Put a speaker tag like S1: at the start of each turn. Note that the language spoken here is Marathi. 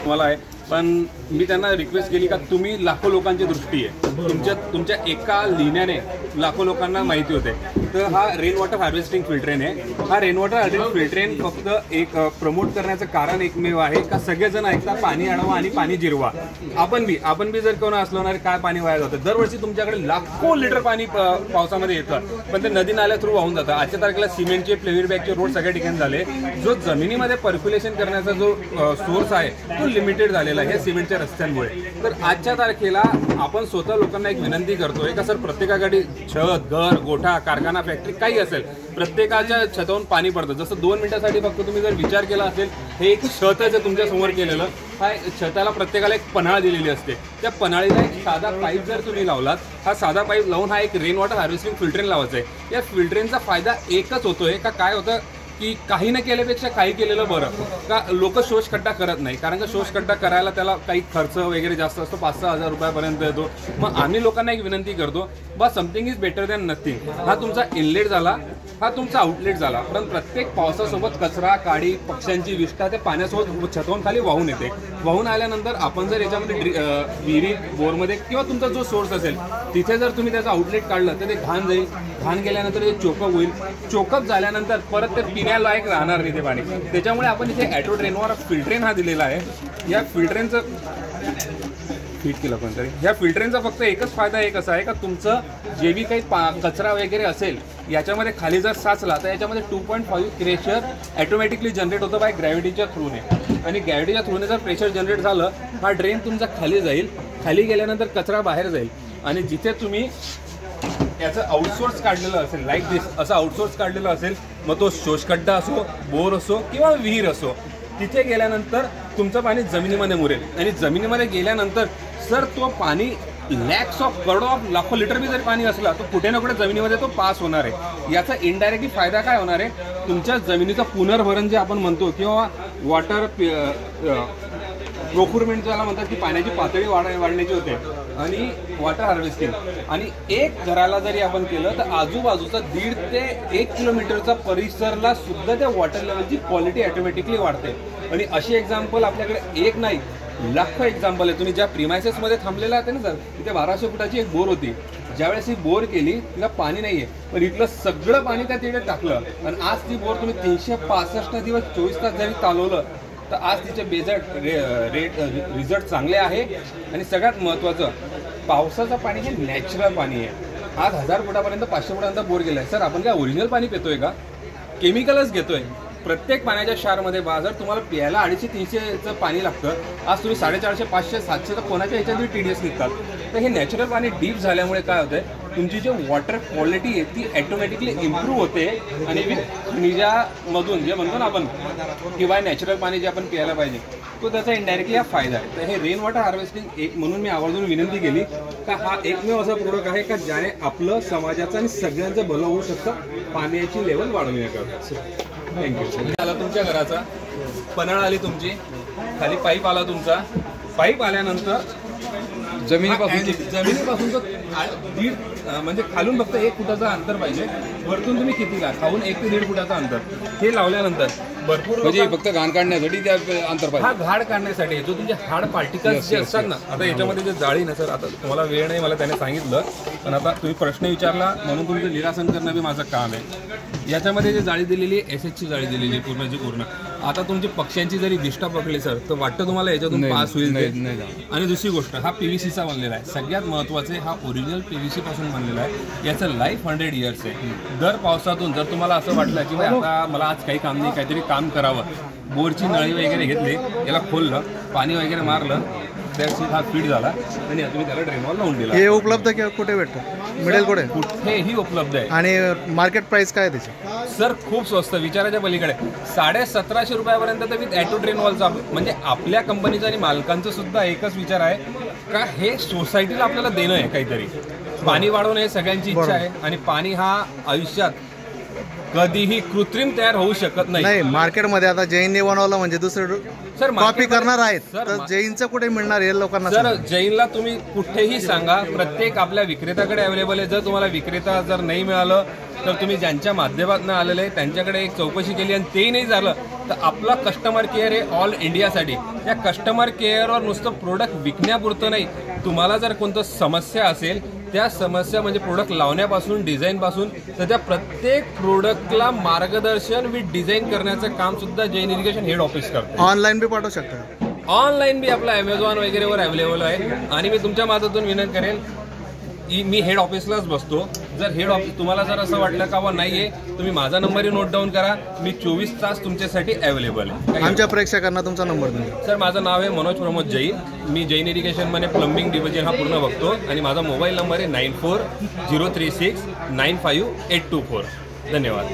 S1: मला आहे, पण मी त्यांना रिक्वेस्ट केली का तुम्ही लाखो लोकांची दृष्टी आहे, तुमच्या एका लिहिण्याने लाखो लोकांना माहिती होते. तर हा रेन वॉटर हार्वेस्टिंग फिल्ट्रेन आहे. हा रेन वॉटर हार्वेस्टिंग फिल्ट्रेन फक्त एक प्रमोट करण्याचं कारण एकमेव आहे का सगळेजण ऐकता पाणी अडवा आणि पाणी जिरवा. आपण बी जर कोण असलो ना काय पाणी वाया जातं. दरवर्षी तुमच्याकडे लाखो लिटर पाणी पावसामध्ये येतं, पण ते नदी नाल्या थ्रू वाहून जातं. आजच्या तारखेला सिमेंटचे फ्लेवर बॅगचे रोड सगळ्या ठिकाणी झाले. जो जमिनीमध्ये पर्क्युलेशन करण्याचा जो सोर्स आहे तो लिमिटेड झालेला आहे सिमेंटच्या रस्त्यांमुळे. तर आजच्या तारखेला आपण स्वतः लोकांना एक विनंती करतोय का सर प्रत्येकाकडे छत, घर, गोठा, कारखाना, फॅक्टरी काही असेल, प्रत्येकाच्या छतावरून पाणी पडतं. जसं 2 मिनिटासाठी फक्त तुम्ही जर विचार केला असेल, हे एक छतच आहे तुमच्या समोर केलेलं. हा छताला प्रत्येकाला एक पन्हाळ दिलेली असते. त्या पन्हाळीला एक साधा पाईप जर तुम्ही लावलात, हा साधा पाईप लावून हा एक रेन वॉटर हार्वेस्टिंग फिल्ट्रेन लावायचा आहे. या फिल्ट्रेनचा फायदा एकच होतोय का काय होतं की काही न केल्यापेक्षा काही केलेलं बरं. का लोक शोषखड्डा करत नाही, कारण का शोषखड्डा करायला त्याला काही खर्च वगैरे जास्त असतो, 5-6 हजार रुपयापर्यंत येतो. मग आम्ही लोकांना एक विनंती करतो बा something is better than nothing. हा तुमचा इनलेट झाला, हा तुमचा आउटलेट झाला, पण प्रत्येक पावसासोबत कचरा, काडी, पक्ष्यांची विष्ठा ते पाण्यासोबत छतावरून खाली वाहून येते. वाहून आल्यानंतर आपण जर याच्यामध्ये विहिरी, बोरमध्ये किंवा तुमचा जो सोर्स असेल तिथे जर तुम्ही त्याचं आउटलेट काढलं तर ते घाण जाईल. घाण गेल्यानंतर ते चोकअप होईल. चोकअप झाल्यानंतर परत ते पिण्यालायक राहणार नाही ते पाणी. त्याच्यामुळे आपण इथे ॲटो ड्रेनवर फिल्ट्रेन हा दिलेला आहे. या फिल्ट्रेनचं फिट केलं पण तरी ह्या फिल्टरिंगचा फक्त एकच फायदा एक असा आहे का तुमचं जे बी काही कचरा वगैरे असेल याच्यामध्ये खाली जर साचला तर याच्यामध्ये 2.5 प्रेशर ॲटोमॅटिकली जनरेट होतं बाय ग्रॅव्हिटीच्या थ्रूने. आणि ग्रॅव्हिटीच्या थ्रूने जर प्रेशर जनरेट झालं हा ड्रेन तुमचा खाली जाईल. खाली गेल्यानंतर कचरा बाहेर जाईल. आणि जिथे तुम्ही याचं आउटसोर्स काढलेलं असेल लाईक दिस असं आउटसोर्स काढलेलं असेल, मग तो शोषखड्डा असो, बोर असो किंवा विहीर असो, तिथे गेल्यानंतर तुमचं पाणी जमिनीमध्ये मुरेल. आणि जमिनीमध्ये गेल्यानंतर सर तो पाणी लॅक्स ऑफ करोडो ऑफ लाखो लिटर बी जरी पाणी असला तो कुठे ना कुठे जमिनीमध्ये तो पास होणार आहे. याचा इनडायरेक्टली फायदा काय होणार आहे, तुमच्या जमिनीचं पुनर्भरण जे आपण म्हणतो किंवा वॉटर प्रोक्युरमेंट ज्याला म्हणतात की पाण्याची पातळी वाढण्याची होते आणि वॉटर हार्वेस्टिंग. आणि एक घराला जरी आपण केलं तर आजूबाजूचा 1.5 ते 1 किलोमीटरचा परिसरला सुद्धा त्या वॉटर लेवलची क्वालिटी ऑटोमॅटिकली वाढते. आणि अशी एक्झाम्पल आपल्याकडे एक नाही लाखो एक्झाम्पल आहे. तुम्ही ज्या प्रिमायसेसमध्ये थांबलेला आहे ना सर, तिथे 1200 फुटाची एक बोर होती. ज्यावेळेस ही बोर केली तिला पाणी नाही आहे, पण इथलं सगळं पाणी त्या तिथे टाकलं. आणि आज ती बोर तुम्ही 365 दिवस 24 तास जरी चालवलं तर आज तिचे रिझल्ट चांगले आहे. आणि सगळ्यात महत्त्वाचं पावसाचं पाणी हे नॅचरल पाणी आहे. आज 1000 फुटापर्यंत 500 फुटापर्यंत बोर गेला आहे. सर आपण काय ओरिजिनल पाणी पितोय का, केमिकलच घेतोय. प्रत्येक पाण्याच्या क्षारमध्ये जर तुम्हाला प्यायला 250-300चं पाणी लागतं, आज तुम्ही 450, 500, 700 तर कोणाच्या ह्याच्यातही TDS निघतात. तर हे नॅचरल पाणी डीप झाल्यामुळे काय होतंय, तुमची जी वॉटर क्वालिटी आहे ती ॲटोमॅटिकली इम्प्रूव्ह होते. आणि खनिजामधून जे म्हणतो ना आपण किंवा नॅचरल पाणी जे आपण प्यायला पाहिजे तो त्याचा इनडायरेक्टली हा फायदा आहे. तर हे रेन वॉटर हार्वेस्टिंग एक म्हणून मी आवर्जून विनंती केली का हा एकमेव असा प्रोडक्ट आहे का ज्याने आपलं समाजाचं आणि सगळ्यांचं भलं होऊ शकतं, पाण्याची लेवल वाढवण्याकरता. थँक्यू. आला तुमच्या घराचा पन्हाळ आली तुमची, खाली पाईप आला तुमचा. पाईप आल्यानंतर जमिनीपासून म्हणजे खालून फक्त 1 फुटाचं अंतर पाहिजे. वरतून तुम्ही कितीला खाऊन 1 ते 1.5 फुटाचं अंतर. हे लावल्यानंतर भरपूर म्हणजे फक्त घाण काढण्यासाठी त्या अंतर पाहिजे. हा घाण काढण्यासाठी जो तुमचे हार्ड पार्टिकल्स जे असतात ना, आता याच्यामध्ये जे जाळी ना सर, आता तुम्हाला वेळ नाही मला त्याने सांगितलं, पण आता तुम्ही प्रश्न विचारला म्हणून तुमचं निरासन करणं बी माझं काम आहे. याच्यामध्ये जे जाळी दिलेली SHची जाळी दिलेली पूर्णची पूर्ण. आता तुमची पक्ष्यांची जरी विष्ठा पकडली सर तर वाटतं तुम्हाला याच्यातून पास होईल. आणि दुसरी गोष्ट हा PVCचा बनलेला आहे. सगळ्यात महत्त्वाचे हा ओरिजिनल PVC पासून बनलेला आहे. याचं लाईफ 100 इयर्स आहे. दर पावसातून जर तुम्हाला असं वाटलं की भाई आता मला आज काही काम नाही, काहीतरी काम करावं, बोरची नळी वगैरे घेतली, याला खोललं, पाणी वगैरे मारलं, त्याची हा फीड झाला आणि तुम्ही त्याला ड्रेनवॉल लावून दिला. हे उपलब्ध कुठे भेटतं, मिळेल कुठेही उपलब्ध आहे. आणि मार्केट प्राइस काय त्याची सर? खूप स्वस्त, विचाराच्या पलीकडे. 1750 रुपयापर्यंत तर विथ ॲटो ड्रेनवॉलचा. म्हणजे आपल्या कंपनीचा आणि मालकांचं सुद्धा एकच विचार आहे का हे सोसायटीला आपल्याला देणं आहे काहीतरी. पाणी वाढवणं हे सगळ्यांची इच्छा आहे. आणि पाणी हा आयुष्यात कधीही कृत्रिम तयार होऊ शकत नाही. मार्केटमध्ये आता जैनने बनवलं म्हणजे दुसरं सर कॉपी करणार आहेत, तर जैनचं कुठे मिळणार हे लोकांना? सर जैनला तुम्ही कुठेही सांगा, प्रत्येक आपल्या विक्रेत्याकडे अवेलेबल आहे. जर तुम्हाला विक्रेता जर नाही मिळालं तर तुम्ही ज्यांच्या माध्यमातून आलेले आहे त्यांच्याकडे एक चौकशी केली आणि तेही नाही झालं तर आपला कस्टमर केअर आहे ऑल इंडियासाठी. या कस्टमर केअरवर नुसतं प्रोडक्ट विकण्यापुरतं नाही, तुम्हाला जर कोणतं समस्या असेल त्या समस्या म्हणजे प्रोडक्ट लावण्यापासून डिझाईनपासून तर त्या प्रत्येक प्रोडक्टला मार्गदर्शन विथ डिझाईन करण्याचं काम सुद्धा जैन इरिगेशन हेड ऑफिस करतो.
S2: ऑनलाईन बी पाठवू शकता.
S1: ऑनलाईन बी आपला Amazon वगैरेवर अवेलेबल आहे. आणि मी तुमच्या माध्यमातून विनंती करेन मी हेड ऑफिसलाच बसतो. जर हेड ऑफिस तुम्हाला जर असं वाटलं का नाही आहे तुम्ही माझा नंबरही नोट डाऊन करा. मी 24 तास तुमच्यासाठी अवेलेबल आहे.
S2: आमच्या प्रेक्षकांना तुमचा नंबर द्या.
S1: सर माझं नाव आहे मनोज प्रमोद जैन. मी जैन इरिगेशनमध्ये प्लंबिंग डिव्हिजन हा पूर्ण बघतो आणि माझा मोबाईल नंबर आहे 9403695824. धन्यवाद.